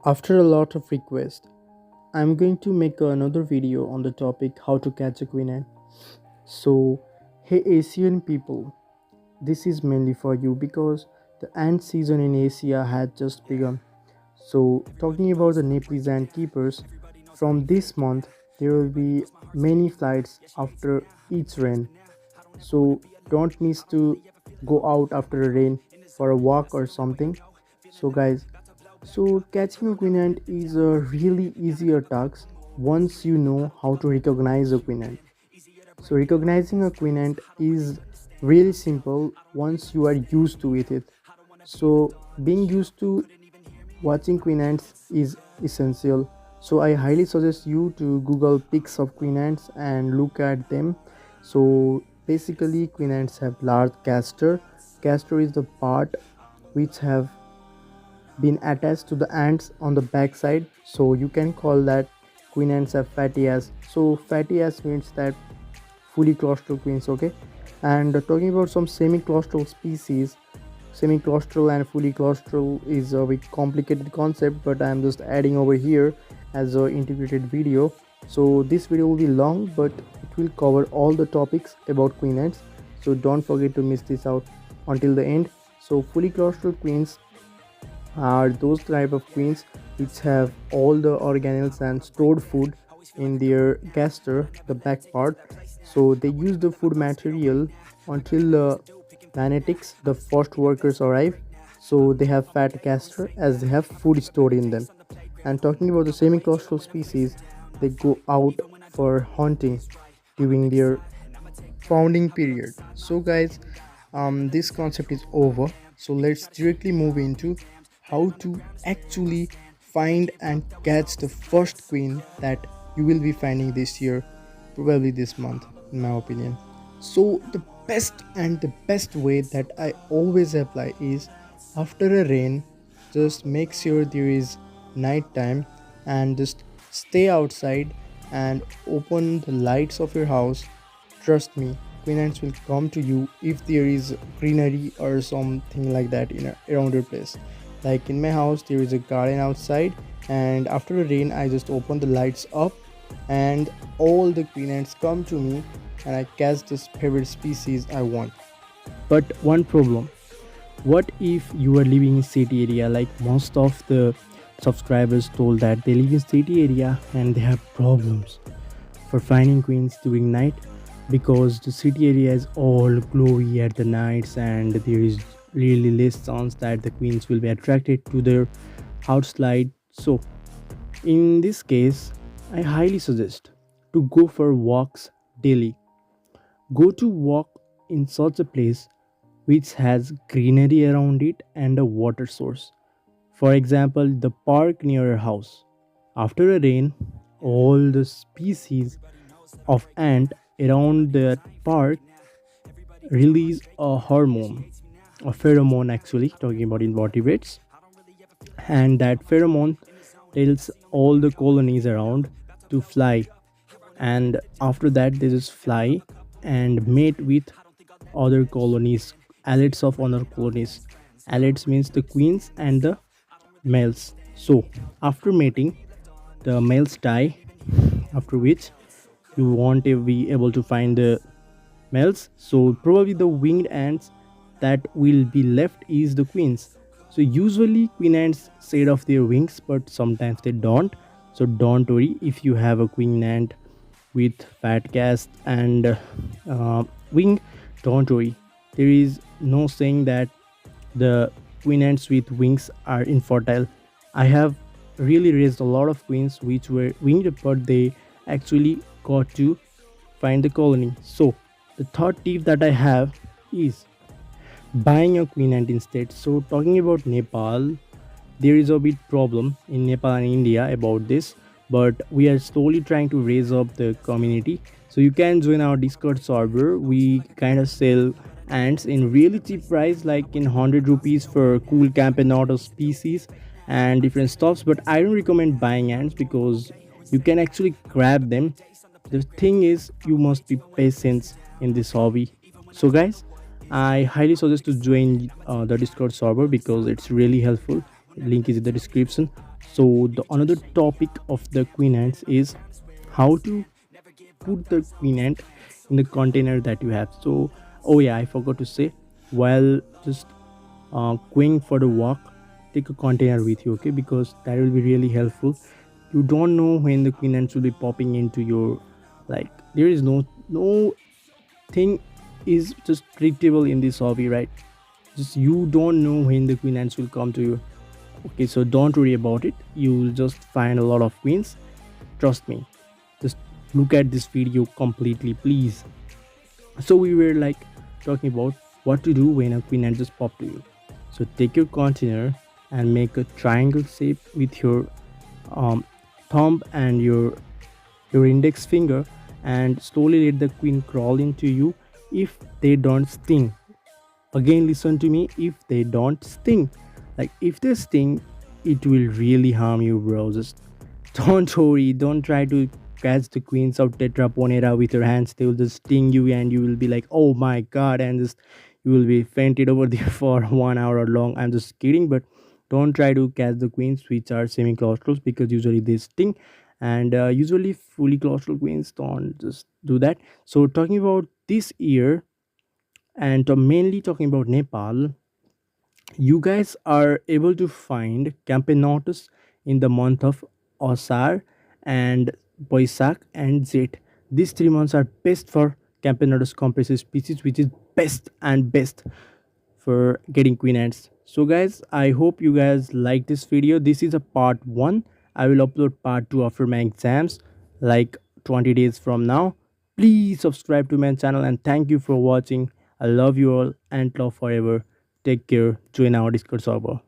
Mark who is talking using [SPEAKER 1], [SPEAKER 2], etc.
[SPEAKER 1] After a lot of requests, I'm going to make another video on the topic how to catch a queen ant. So, hey Asian people, this is mainly for you because the ant season in Asia had just begun. So, talking about the Nepalese ant keepers, from this month there will be many flights after each rain. So, don't miss to go out after a rain for a walk or something. So, guys, so catching a queen ant is a really easier task once you know how to recognize a queen ant. So recognizing a queen ant is really simple once you are used to with it. So being used to watching queen ants is essential. So I highly suggest you to Google pics of queen ants and look at them. So basically queen ants have large castor. Castor is the part which have been attached to the ants on the backside, so you can call that queen ants have fatty ass. So fatty ass means that fully claustral queens. Okay, and talking about some semi-claustral species, semi-claustral and fully claustral is a bit complicated concept, but I'm just adding over here as a integrated video. So this video will be long, but it will cover all the topics about queen ants, so don't forget to miss this out until the end. So fully claustral queens are those type of queens which have all the organelles and stored food in their gaster, the back part. So they use the food material until the manetics, the first workers arrive. So they have fat gaster as they have food stored in them. And talking about the semi-claustral species, they go out for hunting during their founding period. So guys, this concept is over, so let's directly move into how to actually find and catch the first queen that you will be finding this year, probably this month, in my opinion. So the best way that I always apply is after a rain, just make sure there is night time and just stay outside and open the lights of your house. Trust me, queen ants will come to you if there is greenery or something like that around your place. Like in my house, there is a garden outside, and after a rain, I just open the lights up, and all the queen ants come to me, and I catch this favorite species I want. But one problem: what if you are living in city area? Like most of the subscribers told that they live in city area and they have problems for finding queens during night because the city area is all glowy at the nights and there is really less chance that the queens will be attracted to their house light. So in this case, I highly suggest to go for walks daily. Go to walk in such a place which has greenery around it and a water source. For example, the park near your house. After a rain, all the species of ant around that park release a hormone, a pheromone actually, talking about invertebrates, and that pheromone tells all the colonies around to fly, and after that they just fly and mate with other colonies, alates of other colonies. Alates means the queens and the males. So after mating, the males die, after which you won't be able to find the males. So probably the winged ants that will be left is the queens. So usually queen ants shed off their wings, but sometimes they don't. So don't worry if you have a queen ant with fat cast and wing. Don't worry. There is no saying that the queen ants with wings are infertile. I have really raised a lot of queens which were winged, but they actually got to find the colony. So the third tip that I have is buying a queen ant instead. So talking about Nepal, there is a bit problem in Nepal and India about this, but we are slowly trying to raise up the community. So you can join our Discord server. We kind of sell ants in really cheap price, like in 100 rupees for cool camp auto species and different stuffs. But I don't recommend buying ants because you can actually grab them. The thing is, you must be patient in this hobby. So guys, I highly suggest to join the Discord server because it's really helpful. Link is in the description. So the another topic of the queen ants is how to put the queen ant in the container that you have. So oh yeah, I forgot to say, while just going for the walk, take a container with you, okay, because that will be really helpful. You don't know when the queen ants will be popping into your, like, there is no thing is just predictable in this hobby, right? Just you don't know when the queen ants will come to you. Okay, so don't worry about it, you will just find a lot of queens. Trust me, just look at this video completely, please. So we were like talking about what to do when a queen ant just pop to you. So take your container and make a triangle shape with your um, thumb and your index finger, and slowly let the queen crawl into you if they don't sting. Again, listen to me, if they don't sting. Like, if they sting, it will really harm you, bro. Just don't worry, don't try to catch the queens of Tetraponera with your hands. They will just sting you and you will be like, oh my god, and just you will be fainted over there for 1 hour long. I'm just kidding, but don't try to catch the queens which are semi-claustral, because usually they sting, and usually fully claustral queens don't just do that. So talking about this year, and mainly talking about Nepal, you guys are able to find Campenotus in the month of Asar and Boisak and Zet. These 3 months are best for Campenotus compressive species, which is best and best for getting queen ants. So guys, I hope you guys like this video. This is a part 1. I will upload part 2 after my exams, like 20 days from now. Please subscribe to my channel, and thank you for watching. I love you all and love forever. Take care. Join our Discord server.